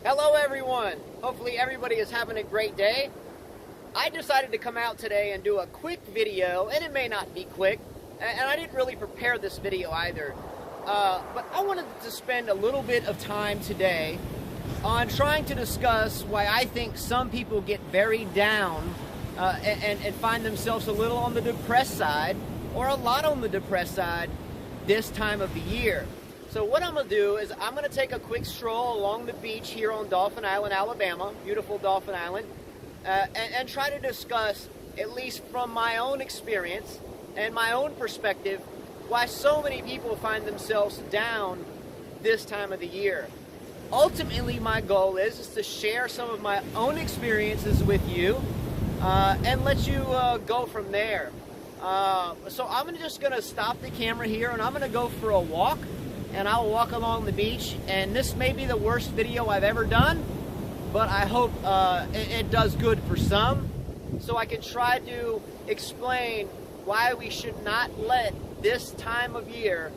Hello everyone! Hopefully everybody is having a great day. I decided to come out today and do a quick video, and it may not be quick, and I didn't really prepare this video either, but I wanted to spend a little bit of time today on trying to discuss why I think some people get very down and find themselves a little on the depressed side, or a lot on the depressed side this time of the year. So what I'm going to do is I'm going to take a quick stroll along the beach here on Dauphin Island, Alabama, beautiful Dauphin Island, and try to discuss, at least from my own experience and my own perspective, why so many people find themselves down this time of the year. Ultimately, my goal is to share some of my own experiences with you and let you go from there. So I'm just going to stop the camera here and I'm going to go for a walk. And I'll walk along the beach, and this may be the worst video I've ever done, but I hope it does good for some, so I can try to explain why we should not let this time of year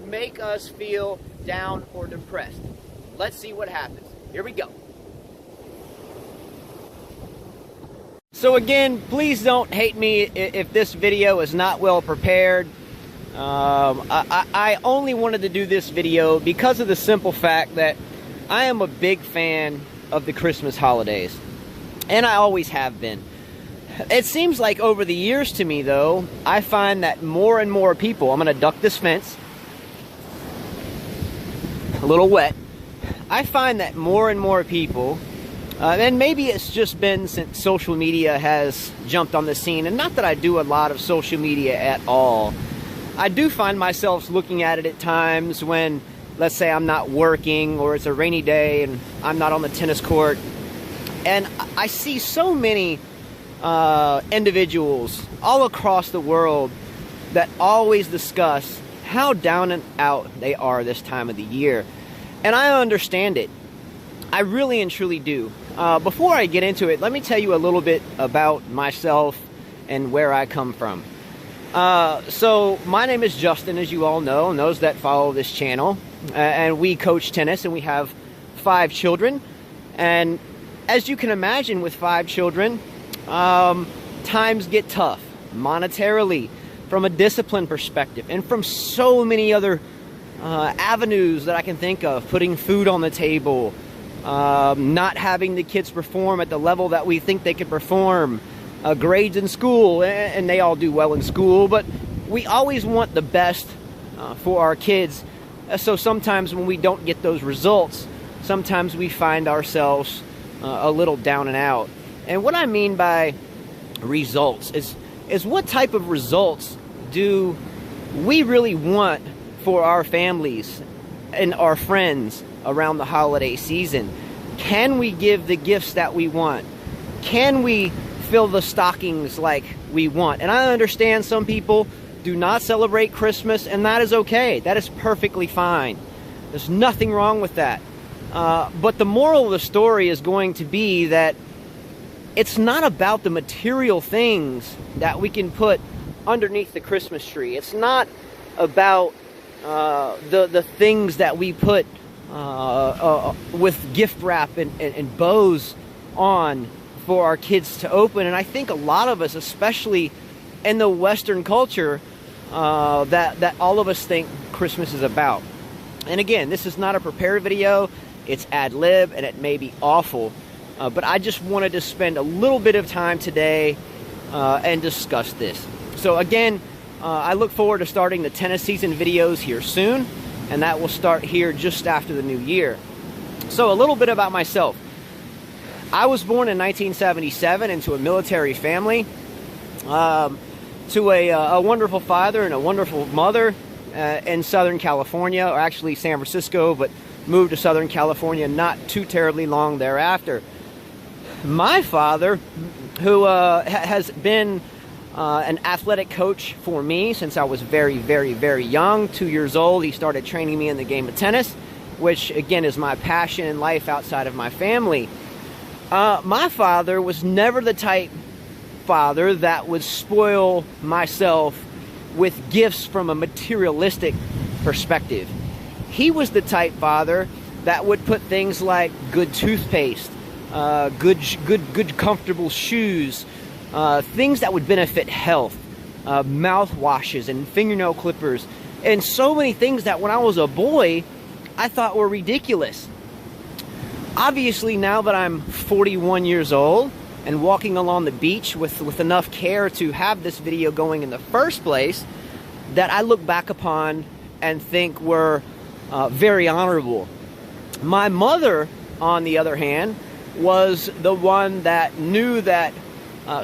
make us feel down or depressed. Let's see what happens. Here we go. So again, please don't hate me if this video is not well prepared. I only wanted to do this video because of the simple fact that I am a big fan of the Christmas holidays, and I always have been. It seems like over the years to me, though, I find that more and more people, I'm going to duck this fence, a little wet, I find that more and more people, and maybe it's just been since social media has jumped on the scene, and not that I do a lot of social media at all, I do find myself looking at it at times when, let's say, I'm not working or it's a rainy day and I'm not on the tennis court. And I see so many individuals all across the world that always discuss how down and out they are this time of the year. And I understand it. I really and truly do. Before I get into it, let me tell you a little bit about myself and where I come from. So my name is Justin, as you all know, and those that follow this channel, and we coach tennis, and we have 5 children, and as you can imagine with 5 children, times get tough, monetarily, from a discipline perspective, and from so many other avenues that I can think of, putting food on the table, not having the kids perform at the level that we think they could perform, grades in school, and they all do well in school, but we always want the best for our kids. So sometimes when we don't get those results, sometimes we find ourselves a little down and out. And what I mean by results is what type of results do we really want for our families and our friends around the holiday season? Can we give the gifts that we want? Can we fill the stockings like we want? And I understand some people do not celebrate Christmas, and that is okay. That is perfectly fine. There's nothing wrong with that. But the moral of the story is going to be that it's not about the material things that we can put underneath the Christmas tree. It's not about the things that we put with gift wrap and bows on for our kids to open. And I think a lot of us, especially in the Western culture, that all of us think Christmas is about. And again, this is not a prepared video, it's ad lib, and it may be awful, but I just wanted to spend a little bit of time today and discuss this. So again, I look forward to starting the tennis season videos here soon, and that will start here just after the new year. So a little bit about myself. I was born in 1977 into a military family, to a wonderful father and a wonderful mother in Southern California, or actually San Francisco, but moved to Southern California not too terribly long thereafter. My father, who has been an athletic coach for me since I was very, very, very young, 2 years old, he started training me in the game of tennis, which again is my passion in life outside of my family. My father was never the type father that would spoil myself with gifts from a materialistic perspective. He was the type father that would put things like good toothpaste, good comfortable shoes, things that would benefit health, mouthwashes and fingernail clippers, and so many things that when I was a boy, I thought were ridiculous. Obviously, now that I'm 41 years old and walking along the beach with enough care to have this video going in the first place, that I look back upon and think were very honorable. My mother, on the other hand, was the one that knew that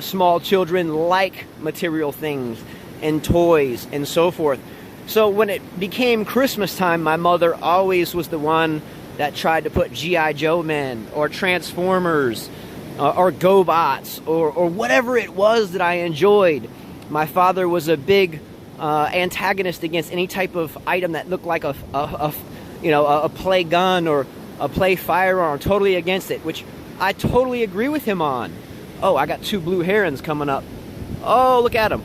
small children like material things and toys and so forth. So when it became Christmas time, my mother always was the one that tried to put G.I. Joe men or Transformers or GoBots or whatever it was that I enjoyed. My father was a big antagonist against any type of item that looked like a play gun or a play firearm. Totally against it, which I totally agree with him on. Oh, I got 2 blue herons coming up. Oh, look at them.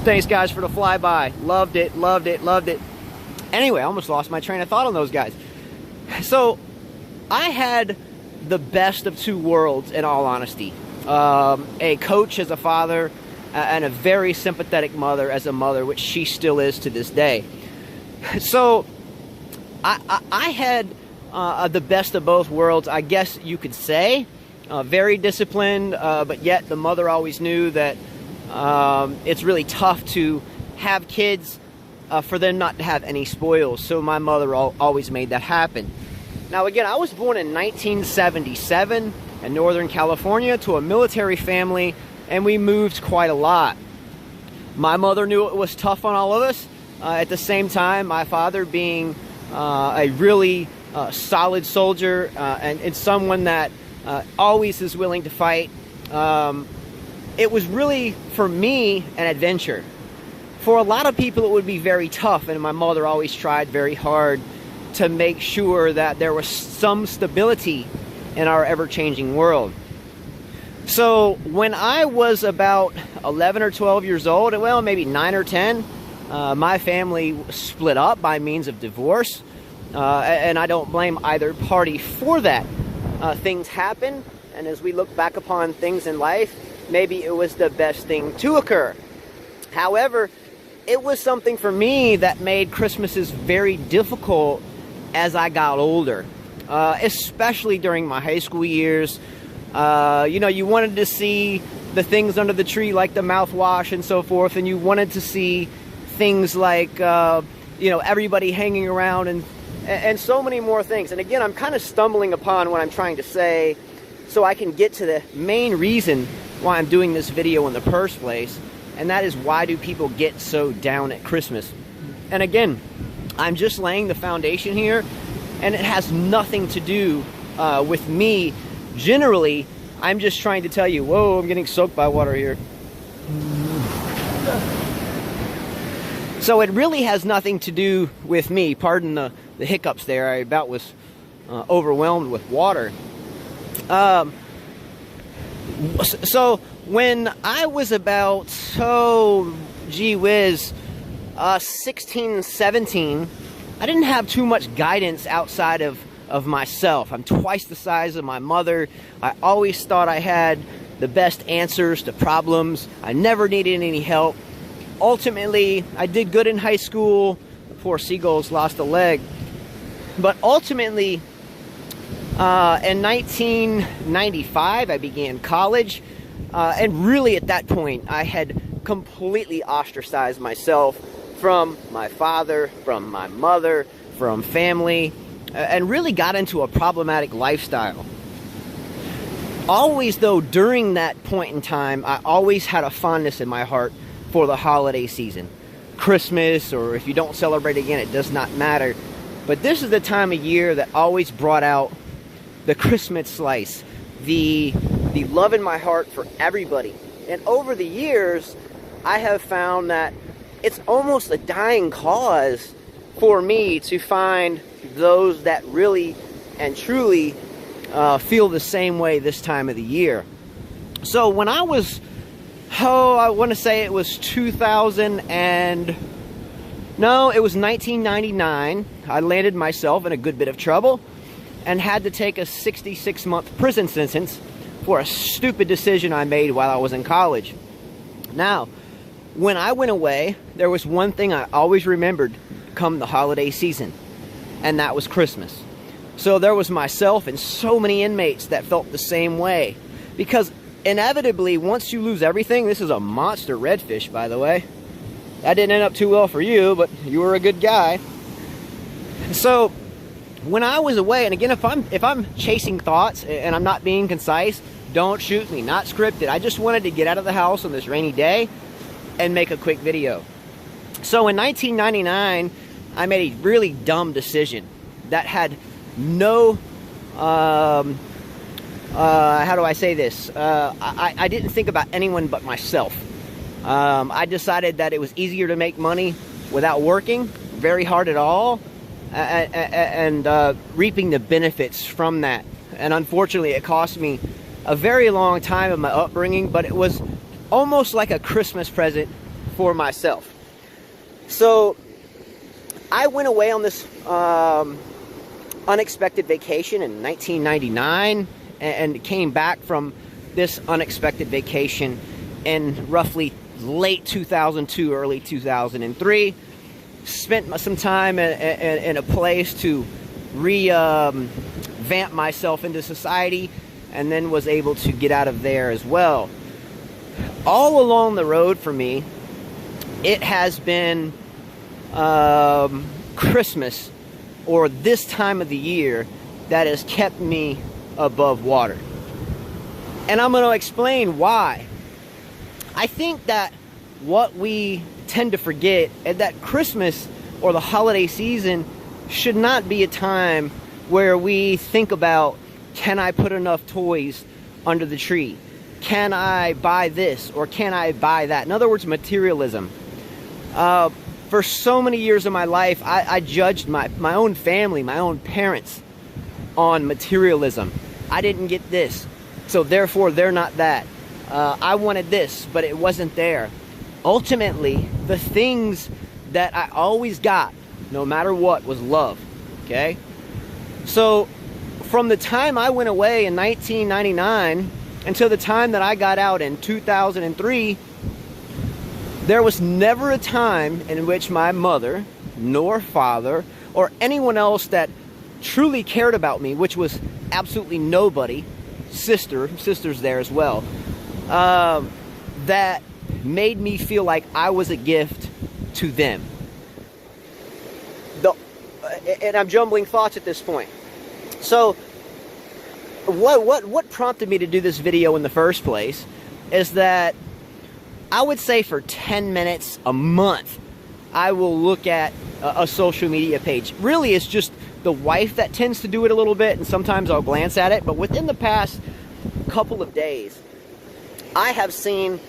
Thanks, guys, for the flyby. Loved it, loved it, loved it. Anyway, I almost lost my train of thought on those guys. So, I had the best of 2 worlds, in all honesty. A coach as a father, and a very sympathetic mother as a mother, which she still is to this day. So, I had the best of both worlds, I guess you could say. Very disciplined, but yet the mother always knew that it's really tough to have kids for them not to have any spoils. So my mother always made that happen. Now again, I was born in 1977 in Northern California to a military family, and we moved quite a lot. My mother knew it was tough on all of us. At the same time, my father being a really solid soldier and someone that always is willing to fight, it was really, for me, an adventure. For a lot of people, it would be very tough, and my mother always tried very hard to make sure that there was some stability in our ever-changing world. So when I was about 11 or 12 years old, well, maybe 9 or 10, my family split up by means of divorce, and I don't blame either party for that. Things happen, and as we look back upon things in life, maybe it was the best thing to occur. However, it was something for me that made Christmases very difficult as I got older, especially during my high school years. You wanted to see the things under the tree like the mouthwash and so forth, and you wanted to see things like, everybody hanging around and so many more things. And again, I'm kind of stumbling upon what I'm trying to say so I can get to the main reason why I'm doing this video in the first place, and that is, why do people get so down at Christmas? And again, I'm just laying the foundation here, and it has nothing to do with me. Generally, I'm just trying to tell you, whoa, I'm getting soaked by water here. So it really has nothing to do with me. Pardon the hiccups there. I about was overwhelmed with water. So when I was about, 16, 17, I didn't have too much guidance outside of myself. I'm twice the size of my mother. I always thought I had the best answers to problems. I never needed any help. Ultimately, I did good in high school before Seagulls lost a leg. But ultimately, in 1995, I began college. And really at that point, I had completely ostracized myself from my father, from my mother, from family, and really got into a problematic lifestyle. Always, though, during that point in time, I always had a fondness in my heart for the holiday season. Christmas, or if you don't celebrate again, it does not matter. But this is the time of year that always brought out the Christmas slice, the love in my heart for everybody. And over the years, I have found that it's almost a dying cause for me to find those that really and truly feel the same way this time of the year. So when I was, I want to say it was 2000 and No, it was 1999. I landed myself in a good bit of trouble and had to take a 66-month prison sentence for a stupid decision I made while I was in college. Now, when I went away, there was one thing I always remembered come the holiday season, and that was Christmas. So there was myself and so many inmates that felt the same way. Because inevitably, once you lose everything, this is a monster redfish, by the way. That didn't end up too well for you, but you were a good guy. So when I was away, and again, if I'm chasing thoughts and I'm not being concise, don't shoot me, not scripted. I just wanted to get out of the house on this rainy day and make a quick video. So in 1999, I made a really dumb decision that had no, how do I say this? I didn't think about anyone but myself. I decided that it was easier to make money without working very hard at all and reaping the benefits from that. And unfortunately, it cost me a very long time of my upbringing, but it was almost like a Christmas present for myself. So I went away on this unexpected vacation in 1999 and came back from this unexpected vacation in roughly late 2002, early 2003. Spent some time in a place to revamp myself into society, and then was able to get out of there as well. All along the road for me, it has been Christmas or this time of the year that has kept me above water. And I'm going to explain why. I think that what we tend to forget is that Christmas or the holiday season should not be a time where we think about, can I put enough toys under the tree? Can I buy this or can I buy that? In other words, materialism. For so many years of my life, I judged my own family, my own parents on materialism. I didn't get this, so therefore they're not that. I wanted this, but it wasn't there. Ultimately, the things that I always got, no matter what, was love, okay? So, from the time I went away in 1999 until the time that I got out in 2003, there was never a time in which my mother, nor father, or anyone else that truly cared about me, which was absolutely nobody, sister's there as well, that made me feel like I was a gift to them. And I'm jumbling thoughts at this point. So, what prompted me to do this video in the first place is that I would say for 10 minutes a month, I will look at a social media page. Really, it's just the wife that tends to do it a little bit, and sometimes I'll glance at it. But within the past couple of days, I have seen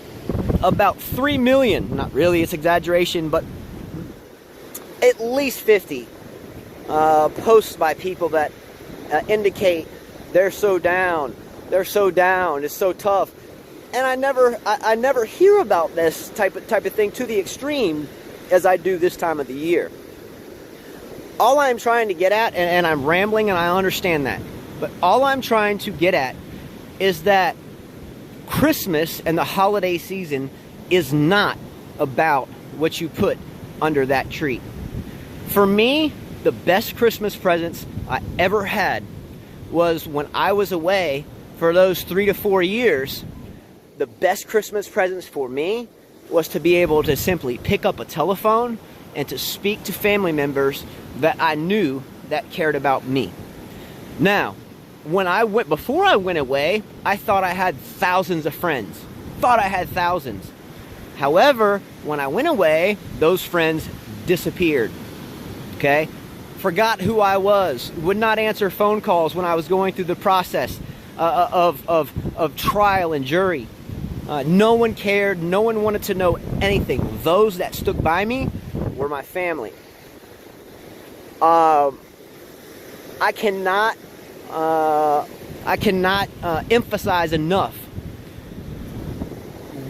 about 3 million, not really, it's exaggeration, but at least 50 posts by people that indicate they're so down, it's so tough. And I never hear about this type of thing to the extreme as I do this time of the year. All I'm trying to get at, and I'm rambling and I understand that, but all I'm trying to get at is that Christmas and the holiday season is not about what you put under that tree. For me, the best Christmas presents I ever had was when I was away for those 3 to 4 years. The best Christmas presents for me was to be able to simply pick up a telephone and to speak to family members that I knew that cared about me. Now, before I went away, I thought I had thousands of friends. However, when I went away, those friends disappeared. Okay? Forgot who I was. Would not answer phone calls when I was going through the process of trial and jury. No one cared. No one wanted to know anything. Those that stuck by me were my family. I cannot emphasize enough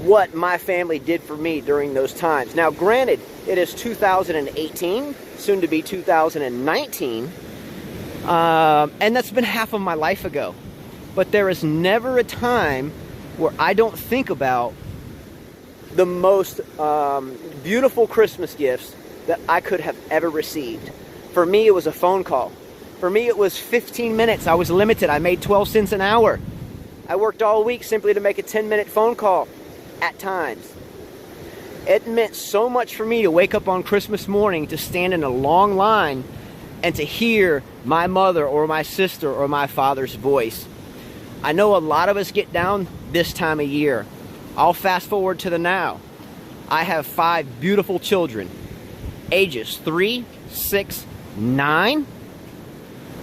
what my family did for me during those times. Now, granted, it is 2018, soon to be 2019, and that's been half of my life ago. But there is never a time where I don't think about the most beautiful Christmas gifts that I could have ever received. For me, it was a phone call. For me, it was 15 minutes. I was limited. I made 12 cents an hour. I worked all week simply to make a 10-minute phone call at times. It meant so much for me to wake up on Christmas morning, to stand in a long line and to hear my mother or my sister or my father's voice. I know a lot of us get down this time of year. I'll fast forward to the now. I have 5 beautiful children, ages 3, 6, 9,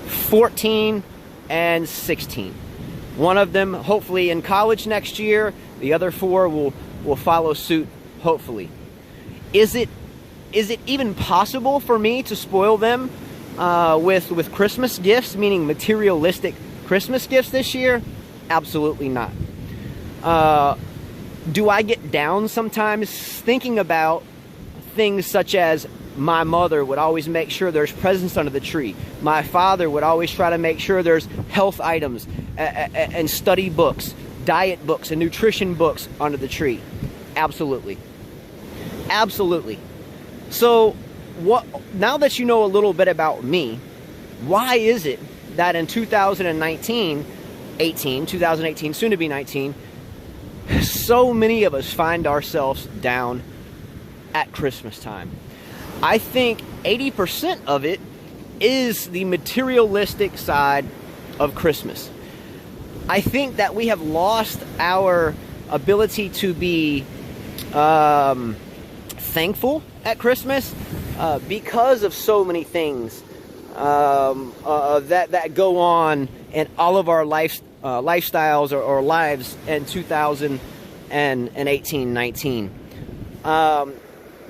14, and 16. One of them hopefully in college next year. The other 4 will follow suit, hopefully. Is it even possible for me to spoil them with Christmas gifts, meaning materialistic Christmas gifts this year? Absolutely not. Do I get down sometimes thinking about things such as my mother would always make sure there's presents under the tree. My father would always try to make sure there's health items and study books, diet books, and nutrition books under the tree. Absolutely. Absolutely. So, now that you know a little bit about me, why is it that in 2018, soon to be 19, so many of us find ourselves down at Christmas time? I think 80% of it is the materialistic side of Christmas. I think that we have lost our ability to be thankful at Christmas because of so many things that go on in all of our lifestyles or lives in 2018-19.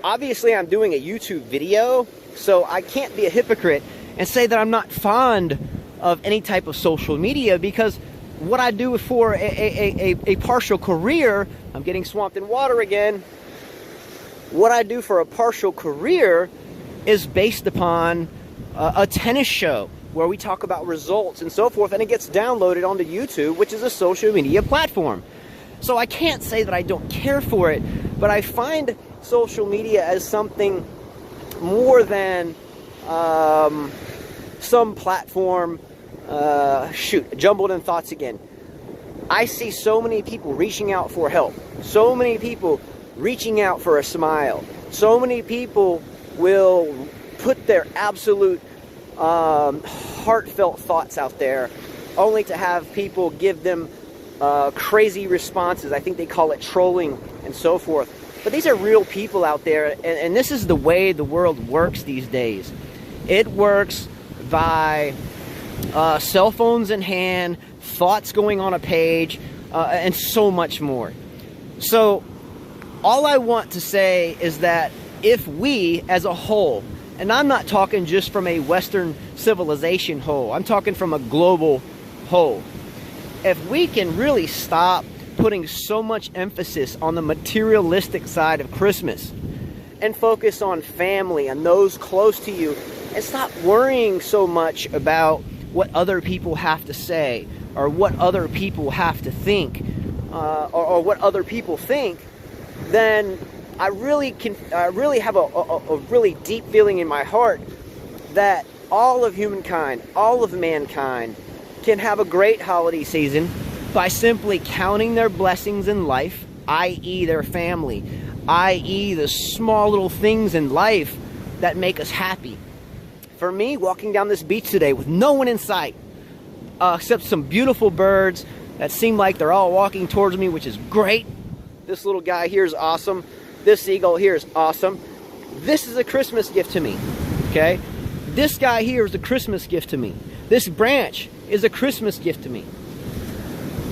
Obviously, I'm doing a YouTube video, so I can't be a hypocrite and say that I'm not fond of any type of social media, because what I do for a partial career, I'm getting swamped in water again. What I do for a partial career is based upon a tennis show where we talk about results and so forth, and it gets downloaded onto YouTube, which is a social media platform. So I can't say that I don't care for it, but I find social media as something more than some platform. Jumbled in thoughts again. I see so many people reaching out for help. So many people reaching out for a smile. So many people will put their absolute heartfelt thoughts out there, only to have people give them crazy responses. I think they call it trolling and so forth. But these are real people out there, and this is the way the world works these days. It works by cell phones in hand, thoughts going on a page, and so much more. So all I want to say is that if we as a whole, and I'm not talking just from a Western civilization whole, I'm talking from a global whole, if we can really stop putting so much emphasis on the materialistic side of Christmas and focus on family and those close to you, and stop worrying so much about what other people have to say or what other people have to think or what other people think, then I really have a really deep feeling in my heart that all of humankind, all of mankind can have a great holiday season by simply counting their blessings in life, i.e. their family, i.e. the small little things in life that make us happy. For me, walking down this beach today with no one in sight, except some beautiful birds that seem like they're all walking towards me, which is great. This little guy here is awesome. This seagull here is awesome. This is a Christmas gift to me, okay? This guy here is a Christmas gift to me. This branch is a Christmas gift to me.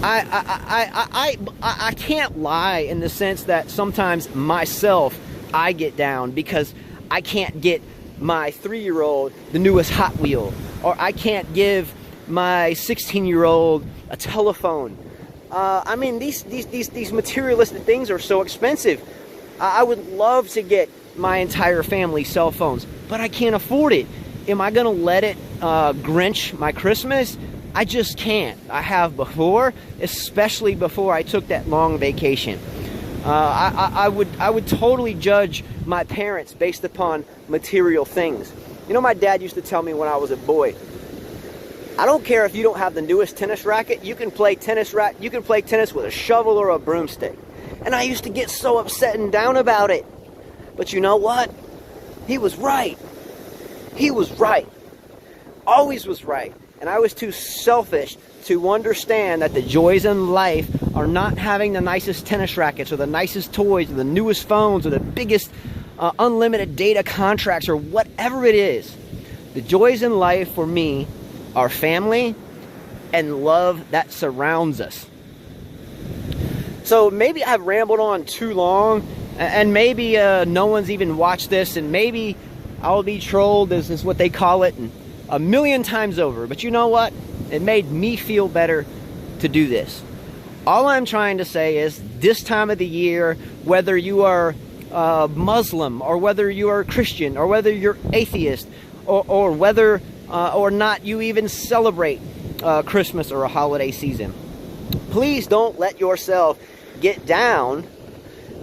I can't lie in the sense that sometimes myself, I get down because I can't get my 3-year-old the newest Hot Wheel, or I can't give my 16-year-old a telephone. I mean, these materialistic things are so expensive. I would love to get my entire family cell phones, but I can't afford it. Am I going to let it Grinch my Christmas? I just can't. I have before, especially before I took that long vacation. I would totally judge my parents based upon material things. You know, my dad used to tell me when I was a boy, I don't care if you don't have the newest tennis racket, you can play tennis with a shovel or a broomstick. And I used to get so upset and down about it. But you know what? He was right. He was right. Always was right. And I was too selfish to understand that the joys in life are not having the nicest tennis rackets or the nicest toys or the newest phones or the biggest unlimited data contracts or whatever it is. The joys in life for me are family and love that surrounds us. So maybe I've rambled on too long, and maybe no one's even watched this, and maybe I'll be trolled, this is what they call it, and a million times over. But you know what? It made me feel better to do this. All I'm trying to say is this time of the year, whether you are Muslim or whether you are Christian or whether you're atheist or whether or not you even celebrate Christmas or a holiday season, please don't let yourself get down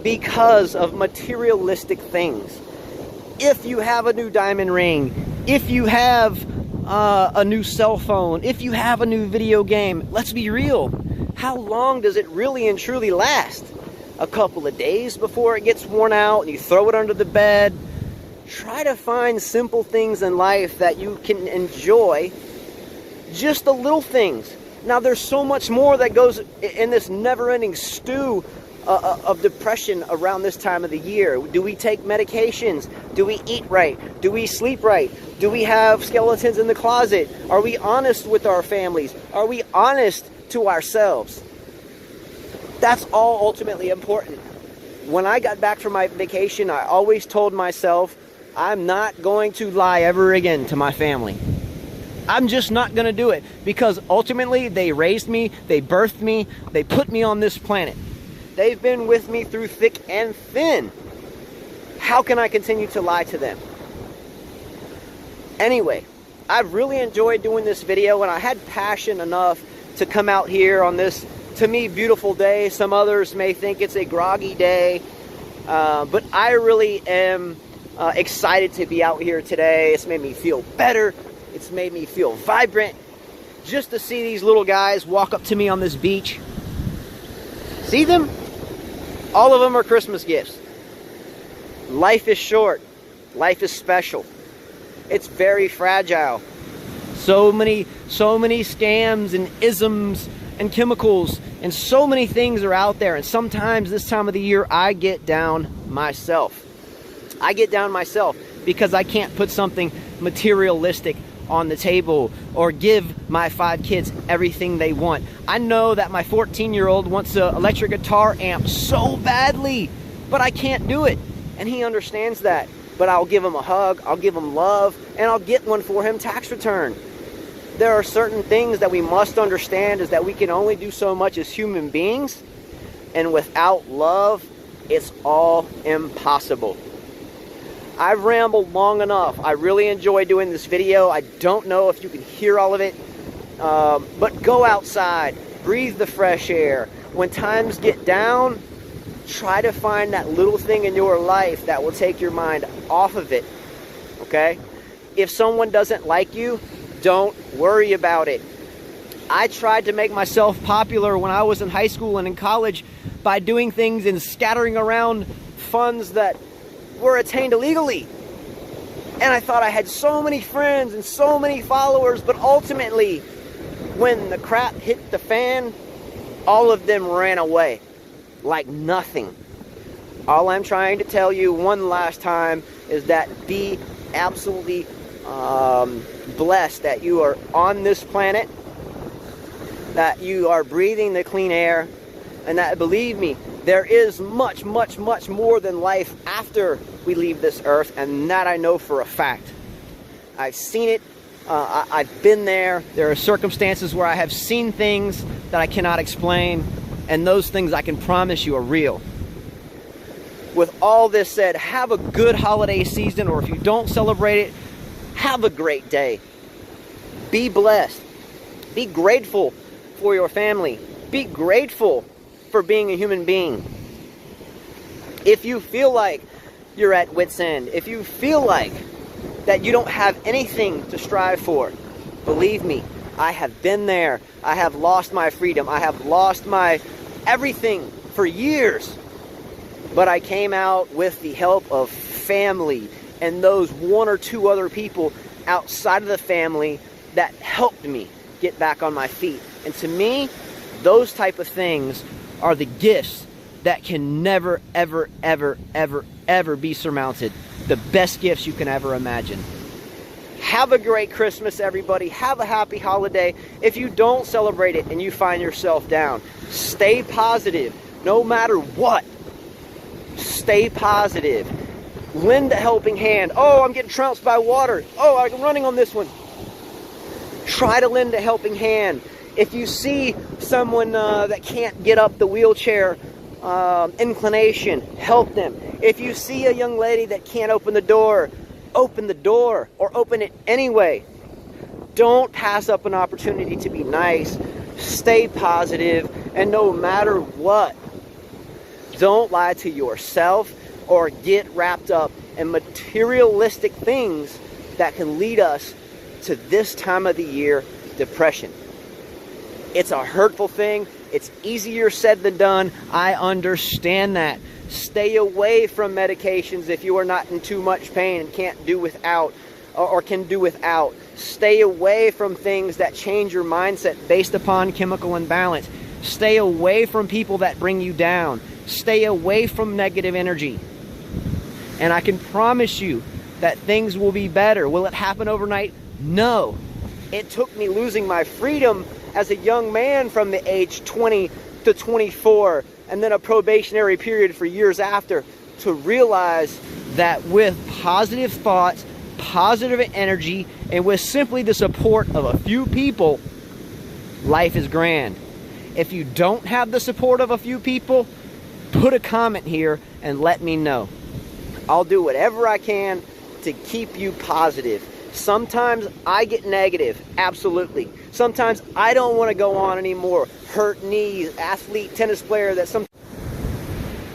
because of materialistic things. If you have a new diamond ring, if you have a new cell phone, if you have a new video game, let's be real. How long does it really and truly last? A couple of days before it gets worn out and you throw it under the bed. Try to find simple things in life that you can enjoy. Just the little things. Now there's so much more that goes in this never-ending stew of depression around this time of the year. Do we take medications? Do we eat right? Do we sleep right? Do we have skeletons in the closet? Are we honest with our families? Are we honest to ourselves? That's all ultimately important. When I got back from my vacation, I always told myself, I'm not going to lie ever again to my family. I'm just not going to do it, because ultimately they raised me, they birthed me, they put me on this planet. They've been with me through thick and thin. How can I continue to lie to them? Anyway, I've really enjoyed doing this video, and I had passion enough to come out here on this, to me, beautiful day. Some others may think it's a groggy day, but I really am excited to be out here today. It's made me feel better. It's made me feel vibrant just to see these little guys walk up to me on this beach. See them? All of them are Christmas gifts. Life is short. Life is special. It's very fragile. So many scams and isms and chemicals and so many things are out there. And sometimes this time of the year, I get down myself. I get down myself because I can't put something materialistic on the table or give my 5 kids everything they want. I know that my 14-year-old wants an electric guitar amp so badly, but I can't do it. And he understands that. But I'll give him a hug, I'll give him love, and I'll get one for him tax return. There are certain things that we must understand, is that we can only do so much as human beings, and without love, it's all impossible. I've rambled long enough. I really enjoy doing this video. I don't know if you can hear all of it, but go outside, breathe the fresh air. When times get down, try to find that little thing in your life that will take your mind off of it, okay? If someone doesn't like you, don't worry about it. I tried to make myself popular when I was in high school and in college by doing things and scattering around funds that were attained illegally. And I thought I had so many friends and so many followers, but ultimately, when the crap hit the fan, all of them ran away like nothing. All I'm trying to tell you one last time is that be absolutely blessed that you are on this planet, that you are breathing the clean air, and that, believe me, there is much, much, much more than life after we leave this earth, and that I know for a fact. I've seen it. I've been there. There are circumstances where I have seen things that I cannot explain. And those things I can promise you are real. With all this said, have a good holiday season, or if you don't celebrate it, have a great day. Be blessed. Be grateful for your family. Be grateful for being a human being. If you feel like you're at wit's end, if you feel like that you don't have anything to strive for, believe me, I have been there. I have lost my freedom. I have lost my everything for years. But I came out with the help of family and those one or two other people outside of the family that helped me get back on my feet. And to me, those type of things are the gifts that can never, ever, ever, ever, ever be surmounted. The best gifts you can ever imagine. Have a great Christmas, everybody. Have a happy holiday. If you don't celebrate it and you find yourself down, stay positive no matter what. Stay positive. Lend a helping hand. Oh, I'm getting trounced by water. Oh, I'm running on this one. Try to lend a helping hand. If you see someone that can't get up the wheelchair inclination, help them. If you see a young lady that can't open the door or open it anyway. Don't pass up an opportunity to be nice. Stay positive, and no matter what, don't lie to yourself or get wrapped up in materialistic things that can lead us to this time of the year, depression. It's a hurtful thing. It's easier said than done. I understand that. Stay away from medications if you are not in too much pain and can't do without, or can do without. Stay away from things that change your mindset based upon chemical imbalance. Stay away from people that bring you down. Stay away from negative energy. And I can promise you that things will be better. Will it happen overnight? No. It took me losing my freedom as a young man from the age 20 to 24, and then a probationary period for years after, to realize that with positive thoughts, positive energy, and with simply the support of a few people, life is grand. If you don't have the support of a few people, put a comment here and let me know. I'll do whatever I can to keep you positive. Sometimes I get negative, absolutely. Sometimes I don't want to go on anymore. Hurt knees, athlete, tennis player that some...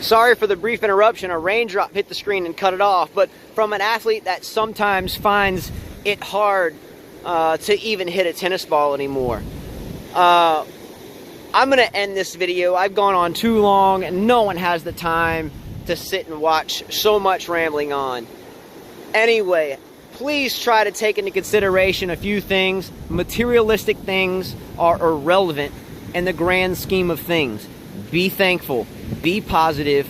Sorry for the brief interruption. A raindrop hit the screen and cut it off. But from an athlete that sometimes finds it hard to even hit a tennis ball anymore. I'm going to end this video. I've gone on too long and no one has the time to sit and watch so much rambling on. Anyway, please try to take into consideration a few things. Materialistic things are irrelevant in the grand scheme of things. Be thankful. Be positive.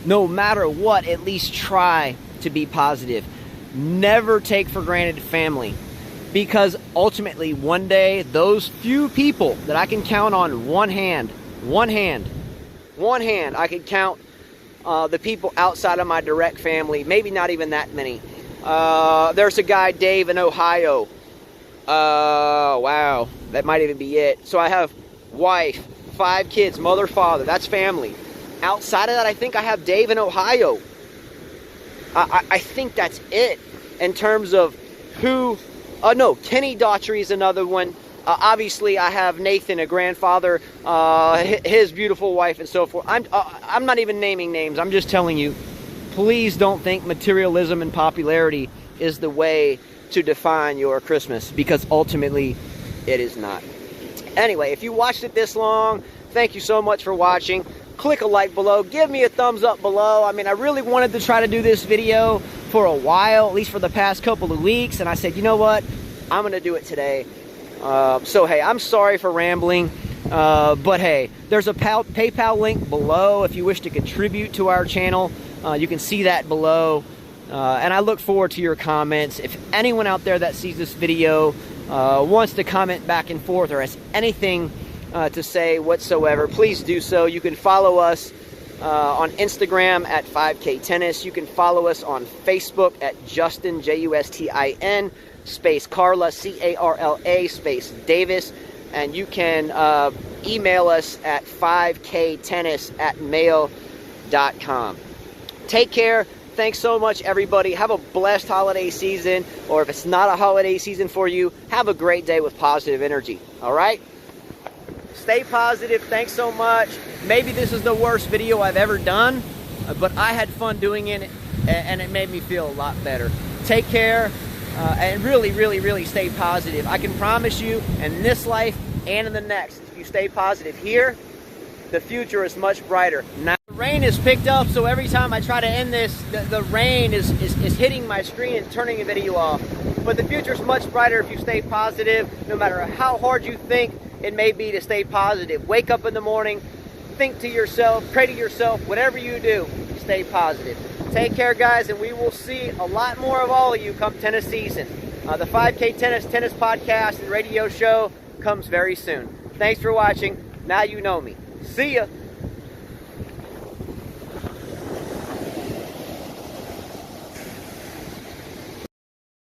No matter what, at least try to be positive. Never take for granted family. Because ultimately, one day, those few people that I can count on one hand, I can count the people outside of my direct family, maybe not even that many. There's a guy, Dave, in Ohio. Wow, that might even be it. So I have wife, 5 kids, mother, father. That's family. Outside of that, I think I have Dave in Ohio. I think that's it in terms of who... no, Kenny Daughtry is another one. Obviously, I have Nathan, a grandfather, his beautiful wife, and so forth. I'm not even naming names. I'm just telling you, please don't think materialism and popularity is the way to define your Christmas, because ultimately, it is not. Anyway, if you watched it this long, thank you so much for watching. Click a like below. Give me a thumbs up below. I mean, I really wanted to try to do this video for a while, at least for the past couple of weeks, and I said, you know what? I'm going to do it today. So, hey, I'm sorry for rambling, but hey, there's a PayPal link below if you wish to contribute to our channel. You can see that below, and I look forward to your comments. If anyone out there that sees this video wants to comment back and forth or has anything to say whatsoever, please do so. You can follow us on Instagram at 5K Tennis. You can follow us on Facebook at Justin, Justin, space Carla, Carla, space Davis. And you can email us at 5ktennis@mail.com. Take care. Thanks so much, everybody. Have a blessed holiday season, or if it's not a holiday season for you, have a great day with positive energy. All right? Stay positive. Thanks so much. Maybe this is the worst video I've ever done, but I had fun doing it, and it made me feel a lot better. Take care, and really, really, really stay positive. I can promise you, in this life and in the next, if you stay positive here, the future is much brighter. Now, the rain is picked up, so every time I try to end this, the rain is hitting my screen and turning the video off. But the future is much brighter if you stay positive, no matter how hard you think it may be to stay positive. Wake up in the morning, think to yourself, pray to yourself, whatever you do, stay positive. Take care, guys, and we will see a lot more of all of you come tennis season. The 5K Tennis podcast and radio show comes very soon. Thanks for watching. Now you know me. See ya.